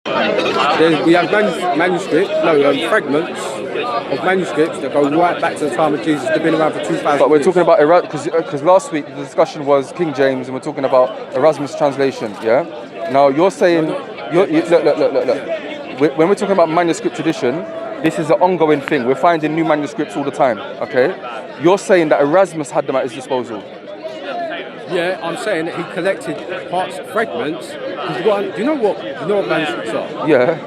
We have fragments of manuscripts that go right back to the time of Jesus. They've been around for 2,000 But we're years. talking about because last week the discussion was King James, and we're talking about Erasmus translation. Yeah. Now you're saying look. When we're talking about manuscript tradition, this is an ongoing thing. We're finding new manuscripts all the time. Okay. You're saying that Erasmus had them at his disposal. Yeah, I'm saying that he collected fragments. Do you know what manuscripts are? Yeah.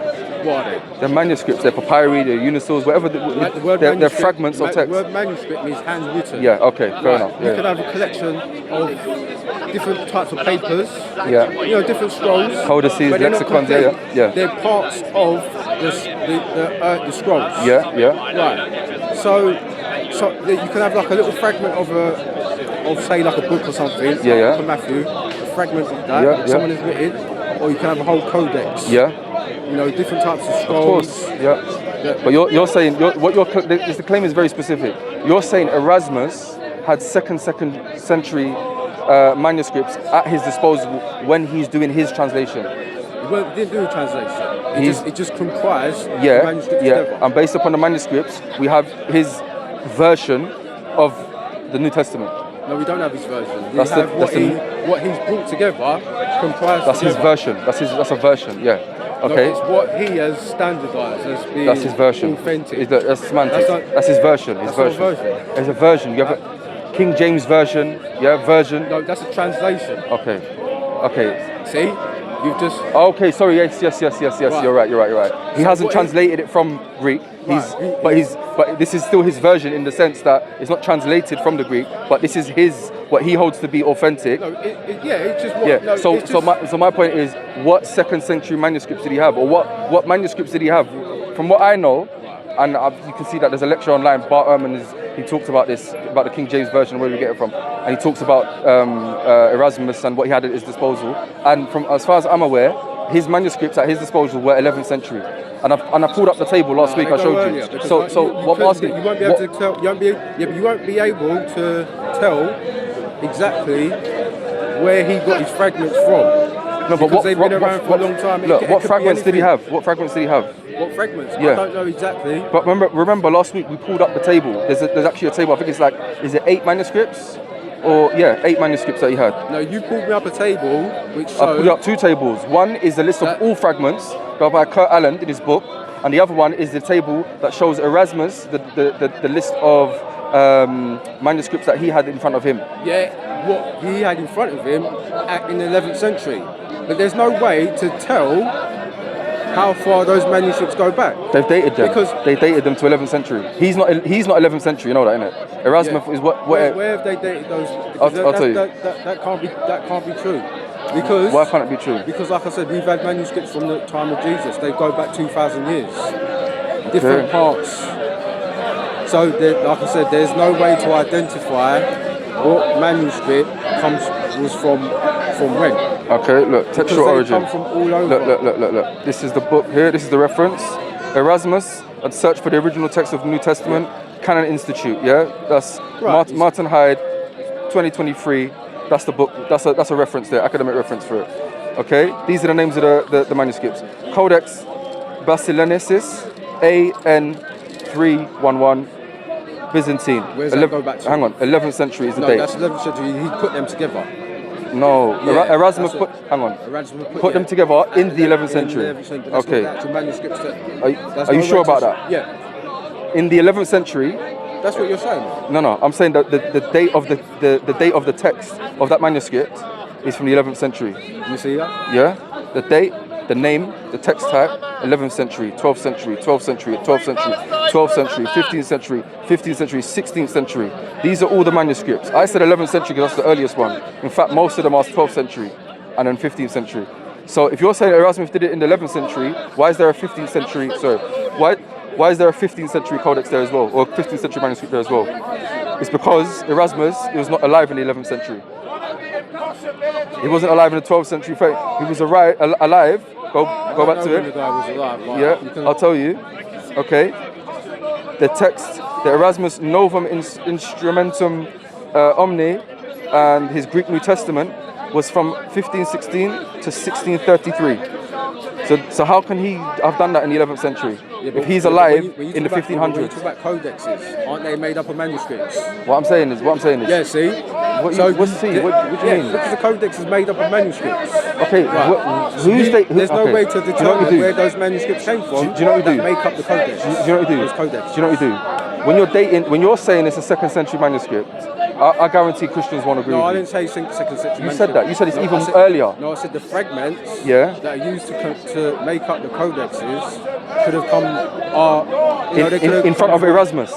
What are they? They're manuscripts, they're papyri, they're unicels, whatever. They're fragments of text. The word manuscript means handwritten. Yeah, okay, fair enough. You could have a collection of different types of papers. Yeah. Different scrolls. Codices, lexicons, yeah. They're parts of the scrolls. Yeah. Right. So you can have like a little fragment of say like a book or something. Yeah. For Matthew, a fragment of that someone has written, or you can have a whole codex. Yeah. Different types of scrolls. Of course, yeah. But you're saying the claim is very specific. You're saying Erasmus had second century manuscripts at his disposal when he's doing his translation. He didn't do a translation. It just comprised manuscripts together. And based upon the manuscripts, we have his version of the New Testament. No, we don't have his version. What he's brought together comprised. That's his version. That's a version. Yeah. Okay. No, it's what he has standardised as being that's his version. Authentic. That's semantics. That's his version. There's a version. You have a King James version. Version. No, that's a translation. Okay. See, you've just. Okay. Sorry. Yes. Right. You're right. He hasn't translated it from Greek. But this is still his version in the sense that it's not translated from the Greek, but this is what he holds to be authentic. No, it's just what. Yeah. No, so my point is, what second century manuscripts did he have, or what manuscripts did he have? From what I know, and you can see that there's a lecture online. Bart Ehrman he talks about this, about the King James version, where we get it from, and he talks about Erasmus and what he had at his disposal. And from as far as I'm aware, his manuscripts at his disposal were 11th century. And I pulled up the table last week. I showed you. So what I'm asking, you won't be able to tell. You won't be able to tell exactly where he got his fragments from. No, but they've been around for a long time. Look, what fragments did he have? What fragments did he have? What fragments? Yeah. I don't know exactly. But remember last week we pulled up the table. There's actually a table. I think it's is it 8 manuscripts? Or 8 manuscripts that he had. No, you pulled me up a table which showed. I pulled up 2 tables. One is the list of all fragments by Kurt Allen in his book, and the other one is the table that shows Erasmus the list of manuscripts that he had in front of him. Yeah, what he had in front of him in the 11th century. But there's no way to tell how far those manuscripts go back. They've dated them. Because they dated them to 11th century. He's not 11th century, you know that, innit? Erasmus is what? Where have they dated those? I'll tell you. That can't be true. Because why can't it be true? Because, like I said, we've had manuscripts from the time of Jesus. They go back 2,000 years. Different parts. So, like I said, there's no way to identify what manuscript was from when. Okay, look, textual origin. Come from all over. Look. This is the book here. This is the reference. Erasmus had searched for the original text of the New Testament. Canon Institute. Yeah, that's right. Martin Hyde, 2023. That's the book. That's a reference there, academic reference for it. Okay, these are the names of the manuscripts. Codex Basilensis, AN 311, Byzantine. Where's that go back to? Hang on, 11th century is the date. No, that's 11th century. He put them together. No, Erasmus put them together in the 11th century. Okay. Manuscripts are you sure about that? Yeah. In the 11th century. That's what you're saying. No. I'm saying that the date of the date of the text of that manuscript is from the 11th century. You see that? Yeah. The date, the name, the text type, 11th century, 12th century, 12th century, 12th century, 12th century, 15th century, 15th century, 16th century. These are all the manuscripts. I said 11th century because that's the earliest one. In fact, most of them are 12th century and then 15th century. So if you're saying Erasmus did it in the 11th century, why is there a 15th century? Sorry, why is there a 15th century codex there as well, or 15th century manuscript there as well? It's because Erasmus was not alive in the 11th century. He wasn't alive in the 12th century. He was alive. Go back to it. The guy was alive, yeah, I'll tell you. Okay. The text, the Erasmus Novum Instrumentum Omni, and his Greek New Testament was from 1516 to 1633. So how can he have done that in the 11th century? Yeah, If he's alive when you in the talk about- When you 1500s. talk about codexes, aren't they made up of manuscripts? What I'm saying is, Yeah, see? What do you mean? Because the codex is made up of manuscripts. Okay, Right. There's no way to determine where those manuscripts came from Do you know what you that do? make up the codex. Do you know what you do? Those codex. Do you know what you do? When you're saying it's a 2nd century manuscript, I guarantee Christians won't agree No, I with you. didn't say second century. You said that. You said it's No, even I said- earlier. No, I said the fragments Yeah. that are used to make up the codexes could have come they could have In front come of from- Erasmus.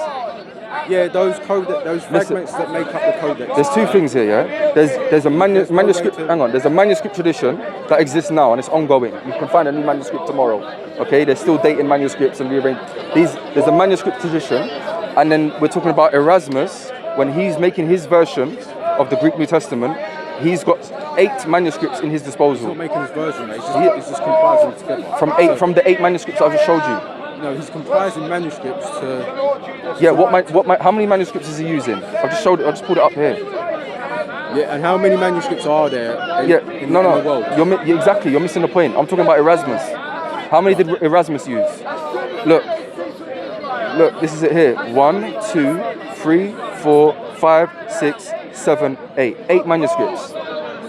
Yeah, those fragments that make up the codex. There's two things here, yeah. There's a manuscript. to- Hang on. There's a manuscript tradition that exists now and it's ongoing. You can find a new manuscript tomorrow. Okay, they're still dating manuscripts and rearranging these. There's a manuscript tradition, and then we're talking about Erasmus when he's making his version of the Greek New Testament. He's got 8 manuscripts in his He's disposal. not making his version, mate. He's just comprising together. From the 8 manuscripts I've just showed you. No, he's comprising manuscripts to. Yeah. How many manuscripts is he using? I've just showed it. I just pulled it up here. Yeah, and how many manuscripts are there in the world? Exactly. You're missing the point. I'm talking about Erasmus. How many did Erasmus use? Look, this is it here. 1, 2, 3, 4, 5, 6, 7, 8. 8 manuscripts.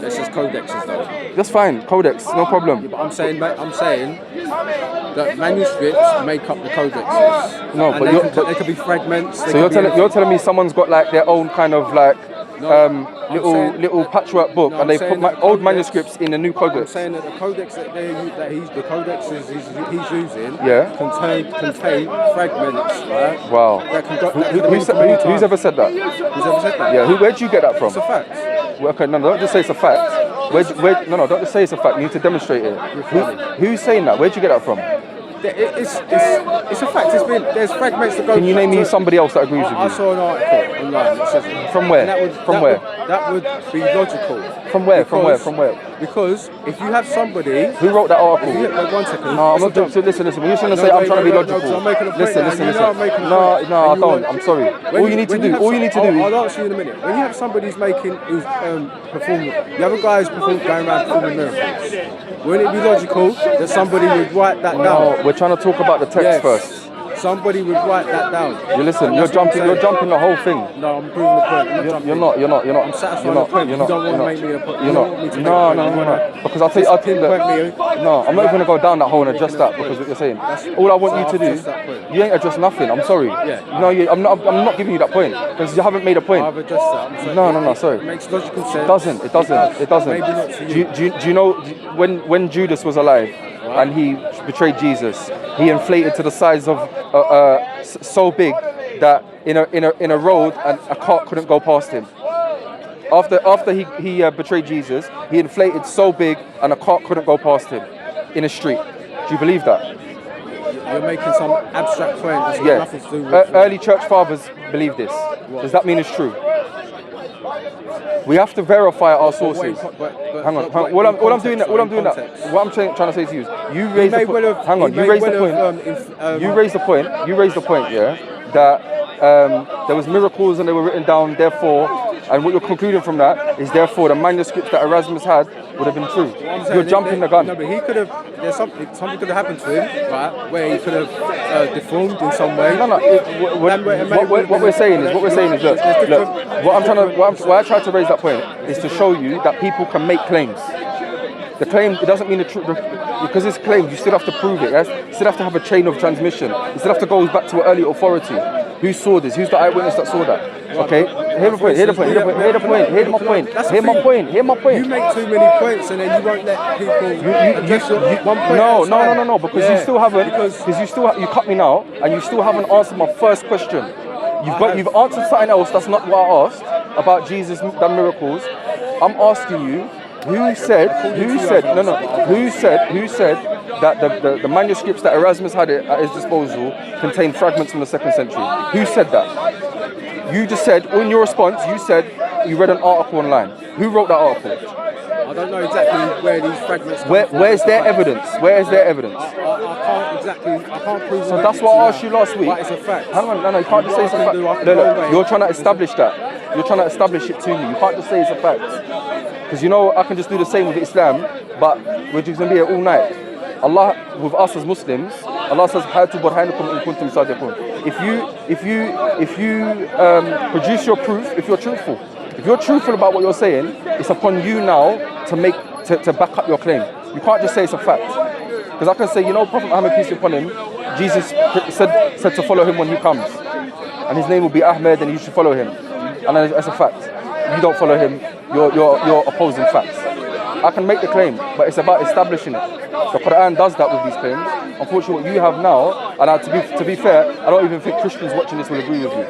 That's just codexes, though. That's fine. Codex, no problem. But I'm saying that manuscripts make up the codexes. No, And but they could be fragments. So you're telling me someone's got like their own kind of like little patchwork book, No, and they I'm saying put that the old codex- manuscripts in a new I'm codex. saying that the codex that the codexes he's using Yeah. contain fragments, right? Wow. That can go. That could have been from any time. Who's ever said that? Who's ever said that? Yeah. Where'd you get that from? It's a fact. Well, okay, no, don't just say it's a fact. No, don't just say it's a fact. You need to demonstrate it. Who's saying that? Where'd you get that from? It's a fact. There's fragments that go. Can you name me somebody else that agrees with I you? saw an article online that says it. From where? And that would be logical. From where? From where? Because if you have somebody. Who wrote that article? Wait 1 second. No, I'm not. So listen. When you're trying to say I'm trying to be logical. No, I'm making a point listen. now. Listen. You know I'm making a No, point. I And you don't. want- I'm sorry. All you need to do. I'll answer you in a minute. When you have somebody who's performing, the other guys going around performing miracles. Wouldn't it be logical that somebody would write that down? No, we're trying to talk about the text first. Somebody would write that down. You listen. You're That's what I'm jumping saying. the whole thing. No, I'm proving the point. I'm not jumping. You're not. I'm satisfying the point. You don't want to make me a point. You're You not. don't want me to make No. a point. Because I'll tell you pinpoint me. No, I'm not going to go down that hole and address that because what you're saying. All I want you to do, you ain't address nothing. I'm sorry. Yeah. No, I'm not giving you that point because you haven't made a point. I've addressed that. I'm saying No, sorry. It makes logical sense. It doesn't. Maybe not to Do you. you know when Judas was alive and he betrayed Jesus, he inflated to the size of so big that in a road and a cart couldn't go past him. After he betrayed Jesus, he inflated so big and a cart couldn't go past him in a street. Do you believe that? You're making some abstract point that's got Yeah. nothing to do with Early church fathers believe this. Does that mean it's true? We have to verify our sources. Hang on. What I'm doing that. What I'm trying to say to you is, you raised the point. Hang on. You raised the point. You raised the point. Yeah, that there was miracles and they were written down. Therefore, and what you're concluding from that is therefore the manuscripts that Erasmus had would have been true. You're jumping the gun. No, but he could have. There's something could have happened to him, right? Where he could have deformed in some way. No. What we're saying is, look. Why I tried to raise that point is to show you that people can make claims. The claim, it doesn't mean the truth, because it's claims, you still have to prove it, yes? You still have to have a chain of transmission. You still have to go back to an early authority. Who saw this? Who's the eyewitness that saw that? Okay? Hear my point. You make too many points and then you won't let people address your one point. No, because you still haven't, you cut me now, and you still haven't answered my first question. You've answered something else that's not what I asked about Jesus done miracles. I'm asking you, who said that the manuscripts that Erasmus had at his disposal contained fragments from the 2nd century? Who said that? You just said, in your response, you said you read an article online. Who wrote that article? I don't know exactly where these fragments come from. Where's their evidence? Where is their evidence? I can't prove. So that's what I asked you last week. But it's a fact. Hang on, no, you can't just say it's a fact. Look, you're trying to establish that. You're trying to establish it to me. You can't just say it's a fact. Because you know I can just do the same with Islam, but we're just going to be here all night. Allah, with us as Muslims, Allah says, "Hatu burhanakum in kuntum sadiqun." If you produce your proof, if you're truthful about what you're saying, it's upon you now to back up your claim. You can't just say it's a fact. Because I can say, Prophet Muhammad, peace be upon him, Jesus said to follow him when he comes, and his name will be Ahmed, and you should follow him, and that's a fact. You don't follow him, you're opposing facts. I can make the claim, but it's about establishing it. The Quran does that with these claims. Unfortunately, what you have now, and to be fair, I don't even think Christians watching this will agree with you.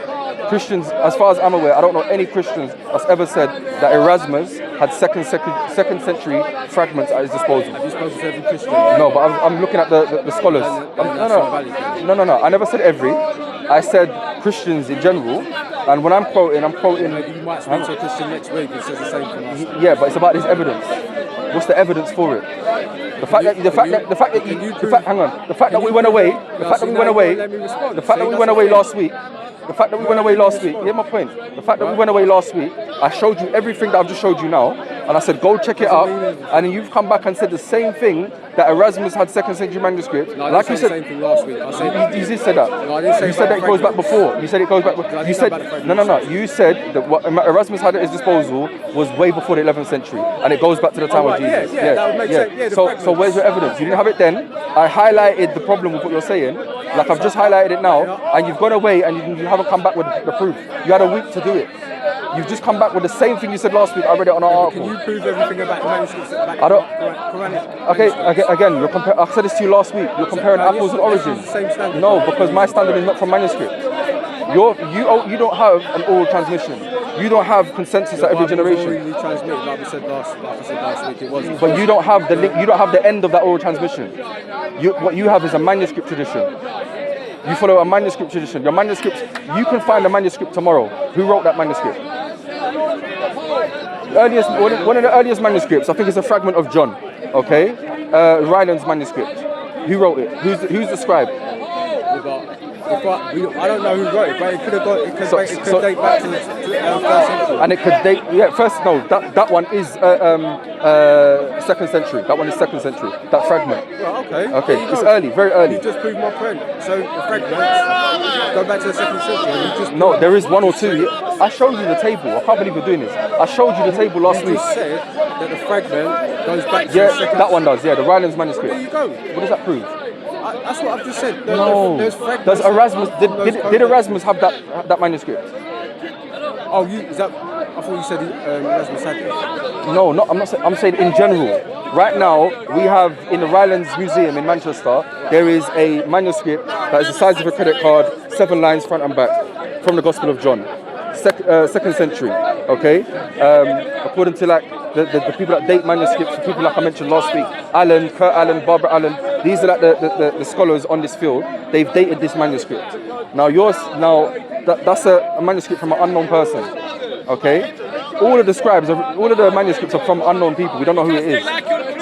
Christians, as far as I'm aware, I don't know any Christians that's ever said that Erasmus had second century fragments at his disposal. Have you spoken to every Christian? No, but I'm looking at the scholars. No. I never said every. I said Christians in general. And when I'm quoting. Maybe you might speak to a Christian next week and says the same thing. Yeah, but it's about his evidence. What's the evidence for it? The fact that we went away last week. Hear my point. The fact that we went away last week, I showed you everything that I've just showed you now, and I said go check it out, and then you've come back and said the same thing that Erasmus had second century manuscript. No, like you said, the same thing last week. You did say that. No, I didn't say you said that it goes back before. You said it goes back. You said no. You said that what Erasmus had at his disposal was way before the 11th century, and it goes back to the time of Jesus. Yeah, that would make sense. Yeah, so where's your evidence? You didn't have it then. I highlighted the problem with what you're saying, like I've just highlighted it now, and you've gone away and you haven't come back with the proof. You had a week to do it. You've just come back with the same thing you said last week. I read it on our article. Can you prove everything about the manuscripts? I don't. Again, I said this to you last week. You're comparing apples and oranges. No, because my standard is not from manuscript. You don't have an oral transmission. You don't have consensus at every generation. Like I said last week, it wasn't. But you don't have the link. You don't have the end of that oral transmission. What you have is a manuscript tradition. You follow a manuscript tradition. Your manuscripts. You can find a manuscript tomorrow. Who wrote that manuscript? One of the earliest manuscripts, I think it's a fragment of John, okay? Ryland's manuscript. Who wrote it? Who's the scribe? I don't know who wrote it, but it could date back to the 1st century. And it could date, that one is 2nd century. That one is 2nd century. That fragment. Well, okay. It's early, very early. You just proved my point. So the fragments go back to the 2nd century. No, there is one or two. I showed you the table. I can't believe you're doing this. I showed you the table last week. You just said that the fragment goes back to the 2nd. That one does. Yeah, the Ryland's manuscript. There you go. What does that prove? That's what I've just said. There's fragments. Does Erasmus? Did Erasmus have that manuscript? Oh, is that? I thought you said Erasmus had it. No, I'm not saying. I'm saying in general. Right now, we have in the Rylands Museum in Manchester, there is a manuscript that is the size of a credit card, 7 lines front and back, from the Gospel of John, 2nd century. Okay, according to like the people that date manuscripts, the people like I mentioned last week, Kurt Allen, Barbara Allen. These are like the scholars on this field. They've dated this manuscript. Now that's a manuscript from an unknown person. Okay, all of the manuscripts are from unknown people. We don't know who it is,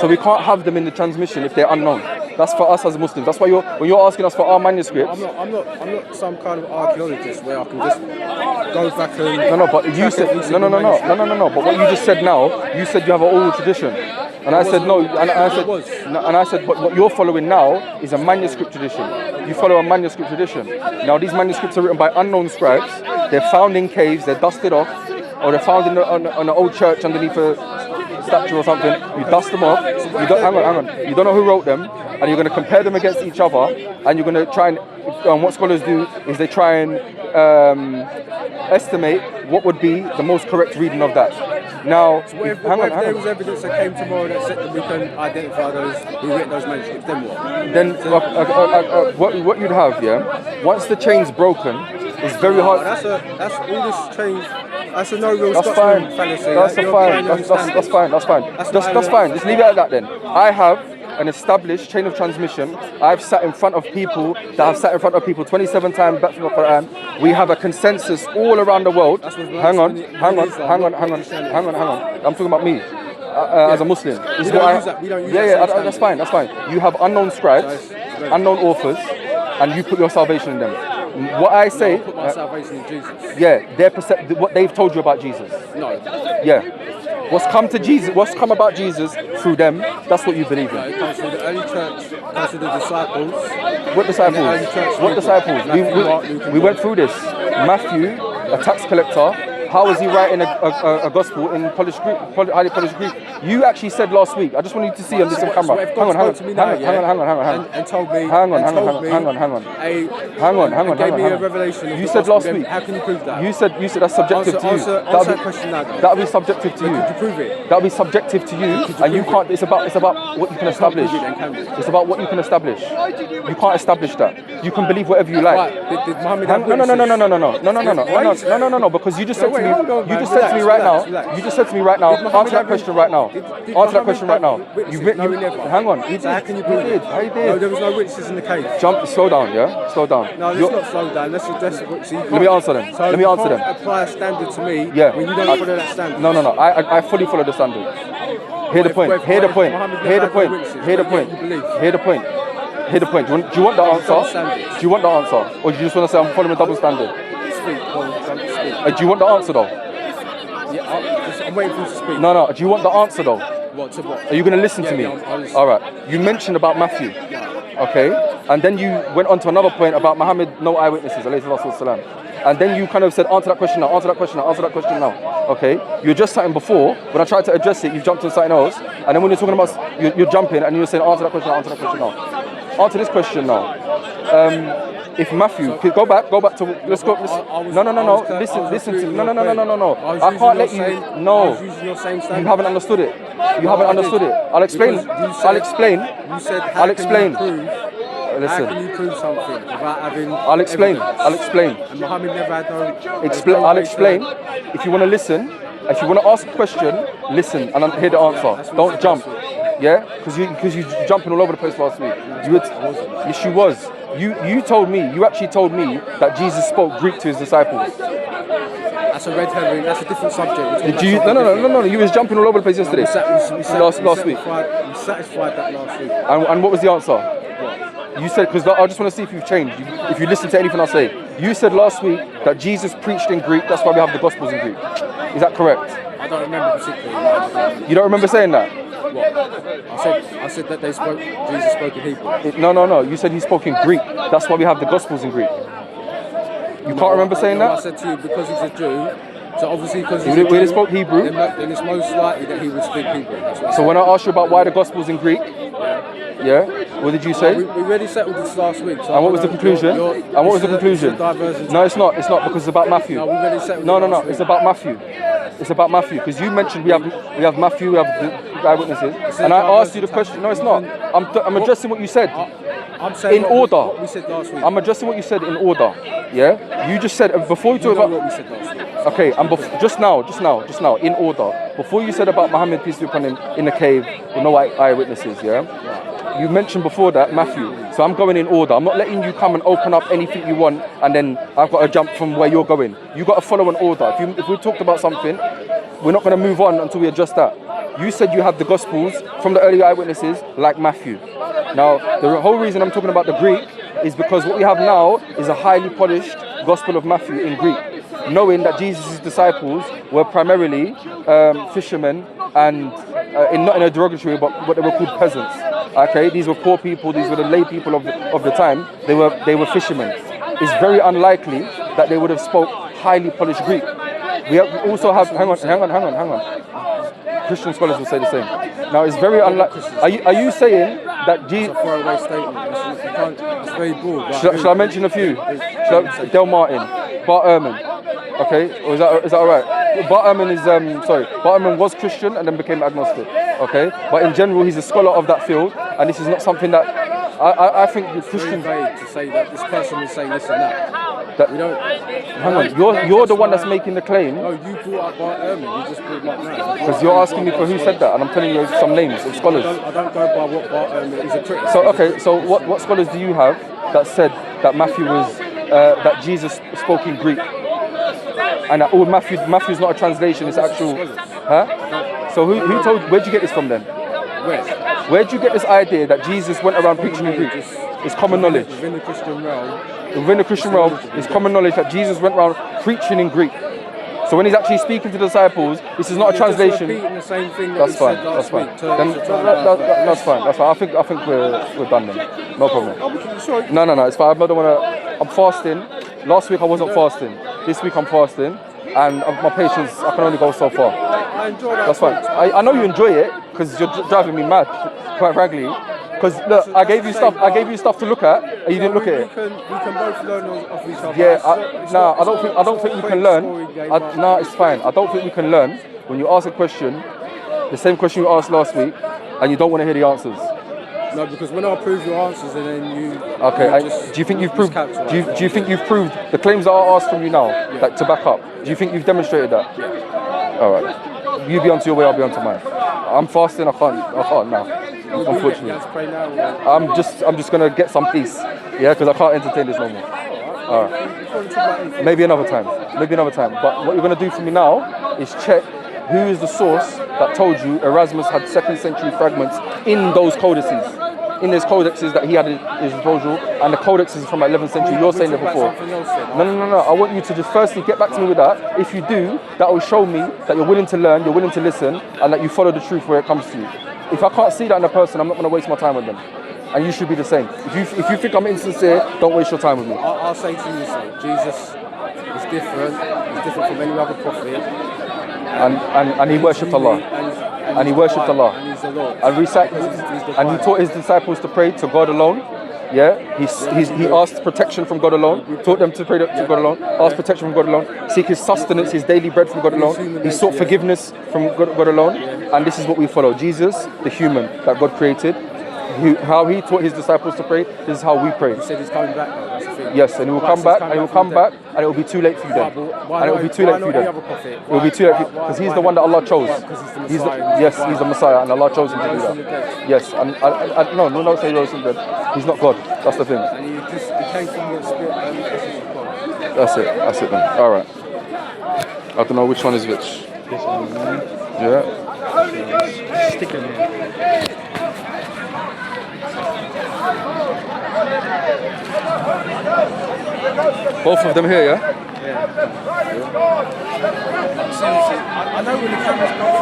so we can't have them in the transmission if they're unknown. That's for us as Muslims. That's why when you're asking us for our manuscripts. I'm not some kind of archaeologist where I can just go back and. No. But you said no. But what you just said now, you said you have an oral tradition. And I said no, and I said, but what you're following now is a manuscript tradition. You follow a manuscript tradition. Now these manuscripts are written by unknown scribes. They're found in caves. They're dusted off, or they're found on an old church underneath a statue or something. You dust them off. Hang on. You don't know who wrote them, and you're going to compare them against each other, and you're going to try and. What scholars do is they try and estimate what would be the most correct reading of that. Now, so if there was evidence that came tomorrow that said that we can identify those who written those manuscripts, then what? Then what you'd have, once the chain's broken, it's very hard. That's all this change. That's a no real Scotsman fallacy. That's fine. Just leave it at that then. I have an established chain of transmission. I've sat in front of people that have sat in front of people 27 times back from the Quran. We have a consensus all around the world. Hang on. I'm talking about me as a Muslim. That's fine. You have unknown scribes, unknown authors, and you put your salvation in them. What I say, put my salvation in Jesus. Yeah, what they've told you about Jesus. No. Yeah. What's come to Jesus? What's come about Jesus through them? That's what you believe in. It comes through the early church, it comes through the disciples. What disciples? What disciples? We went through this. Matthew, a tax collector. How is he writing a gospel in highly polished Greek? You actually said last week. I just want you to see on this camera. Hang on. And told me. Hang on. Gave me a revelation. You said last week. How can you prove that? You said that's subjective to you. Answer that question now. That'll be subjective to you. Could you prove it? That'll be subjective to you, and you can't. It's about what you can establish. It's about what you can establish. You can't establish that. You can believe whatever you like. Right. Did Muhammad No. Because you just said to me. You just said to me right now. You just said to me right now. Answer that question right now. Answer that question right now. Hang on. So how can you prove it? No, there was no witnesses in the case. Slow down, yeah? Slow down. No, let's not slow down. Let's address it. Let me answer them. So Let me answer them. Apply a standard to me Yeah. when you don't follow that standard. No. I fully follow the standard. Hear the point. Hear the point. Hear the point. Hear the point. Hear the point. Hear the point. Do you want the answer? Do you want the answer? Or do you just want to say I'm following a double standard? Speak. Do you want the answer though? Yeah, I'm waiting for you to speak. No. Do you want the answer though? What to what? Are you going to listen to me? I'll listen. All right. You mentioned about Matthew. Okay. And then you went on to another point about Muhammad, no eyewitnesses, alayhi salatu wassalam. And then you kind of said, answer that question now, answer that question now, answer that question now. Okay? You were just something before. When I tried to address it, you jumped to something else. And then when you're talking about, you're jumping and you're saying, answer that question now, answer that question now. Answer this question now. If Matthew, go back to, let's go. No. Listen to me. No. I can't let you. No. You haven't understood it. You haven't understood it. I'll explain. You said, I'll explain. How can you prove something without having I'll explain. And Muhammad never had no... I'll explain. If you want to listen, if you want to ask a question, listen and hear the answer. Don't jump. Yeah? Because you jumping all over the place last week. Yes, you was. You actually told me that Jesus spoke Greek to his disciples. That's a red herring, that's a different subject. No, you was jumping all over the place yesterday. Last week. We satisfied that last week. And what was the answer? You said, because I just want to see if you've changed, if you listen to anything I say. You said last week that Jesus preached in Greek, that's why we have the Gospels in Greek. Is that correct? I don't remember particularly. You don't remember saying that? What? I said that Jesus spoke in Hebrew. No. You said he spoke in Greek. That's why we have the Gospels in Greek. You can't remember saying that? I said to you, because he's a Jew, so obviously because he's a Jew, he spoke Hebrew? Then it's most likely that he would speak Hebrew. So when I asked you about why the Gospel's in Greek, yeah, what did you say? We already settled this last week. So and what was the conclusion? No, it's not. It's not because it's about Matthew. No, we already settled No. It's about Matthew. It's about Matthew because you mentioned we have Matthew, we have the eyewitnesses, and I asked you the question. No, it's not. I'm addressing what you said. I'm saying in order. What we said last week. I'm addressing what you said in order. Yeah. You just said before you talk about what we said last week. Okay, and just now, in order. Before you said about Muhammad, peace be upon him, in the cave with no eyewitnesses. Yeah. You mentioned before that Matthew, so I'm going in order. I'm not letting you come and open up anything you want and then I've got to jump from where you're going. You got to follow an order. If we talked about something, we're not going to move on until we address that. You said you have the Gospels from the early eyewitnesses like Matthew. Now, the whole reason I'm talking about the Greek is because what we have now is a highly polished Gospel of Matthew in Greek, knowing that Jesus' disciples were primarily fishermen and not in a derogatory, but what they were called peasants. Okay, these were poor people. These were the lay people of the time. They were fishermen. It's very unlikely that they would have spoke highly polished Greek. We also have. Hang on. Christian scholars will say the same. Now it's very unlikely. Are you saying that Jesus? It's a throwaway statement. It's very broad. Shall I mention a few? Del Martin, Bart Ehrman. Okay, or is that alright? Bart Ehrman was Christian and then became agnostic. Okay, but in general he's a scholar of that field, and this is not something that I think the Christian to say that this person will say this and that. We don't. Hang on, you're the one that's making the claim. No, you brought up Bart Ehrman. You just brought him up now. Because you're asking me for who said that, and I'm telling you some names of scholars. I don't go by what Bart Ehrman is a critic. So what scholars do you have that said that Matthew was that Jesus spoke in Greek? And that Matthew's not a translation, it's actual. Huh? So who told? Where'd you get this from then? Where'd you get this idea that Jesus went around preaching in Greek? It's common knowledge. Within the Christian realm, it's common knowledge that Jesus went around preaching in Greek. So when he's actually speaking to the disciples, this is not a translation. Repeating the same thing that That's he fine. said That's last fine. week. Then that's fine. That's fine. I think we're done then. No problem. Sorry. No, it's fine. I don't want to. I'm fasting. Last week I wasn't fasting. This week I'm fasting, and my patience, I can only go so far. I enjoy that. That's fine. I know you enjoy it because you're driving me mad, quite frankly. Because look, I gave you stuff to look at, and you didn't look at it. We can both learn off each other. Yeah, I don't think we can learn. No, it's fine. I don't think we can learn when you ask a question, the same question you asked last week, and you don't want to hear the answers. No, because when I prove your answers, and then you. Okay. Just, do you think you've proved? Do you think you've proved the claims that I asked from you now, like to back up? Do you think you've demonstrated that? Yeah. All right. You be onto your way, I'll be onto mine. I'm fasting. I can't now. Unfortunately. I'm just gonna get some peace. Yeah, because I can't entertain this no more. All right. Maybe another time. But what you're gonna do for me now is check who is the source that told you Erasmus had 2nd century fragments in those codices. In those codexes that he had in his disposal, and the codexes from 11th century. You're saying it before. No. I want you to just firstly get back to me with that. If you do, that will show me that you're willing to learn, you're willing to listen, and that you follow the truth where it comes to you. If I can't see that in a person, I'm not going to waste my time with them. And you should be the same. If you think I'm insincere, don't waste your time with me. I'll say to you, so Jesus is different. He's different from any other prophet. And he worshipped Allah. And he worshipped Allah. And he's the Lord. And he taught his disciples to pray to God alone. Yeah, he asked protection from God alone, taught them to pray to God alone, asked protection from God alone, seek his sustenance, his daily bread from God alone. He sought forgiveness from God alone, and this is what we follow. Jesus, the human that God created, how he taught his disciples to pray, this is how we pray. He said he's coming back though, that's the thing. Yes, and he will come back, and it will be too late for you then. And it will be too late for you then. It will be too late because he's the one that Allah chose. He's the Messiah, and Allah chose him to do that. Yes, and no, don't say he rose from the dead. He's not God. That's the thing. And he came from the spirit and the essence of God. That's it then. All right. I don't know which one is which. This one. Yeah. Stick in here. Both of them here, yeah? Yeah. I know when the camera's come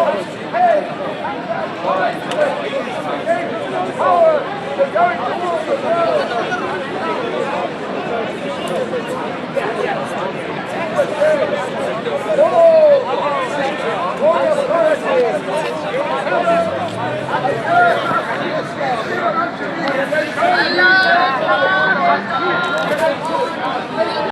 from.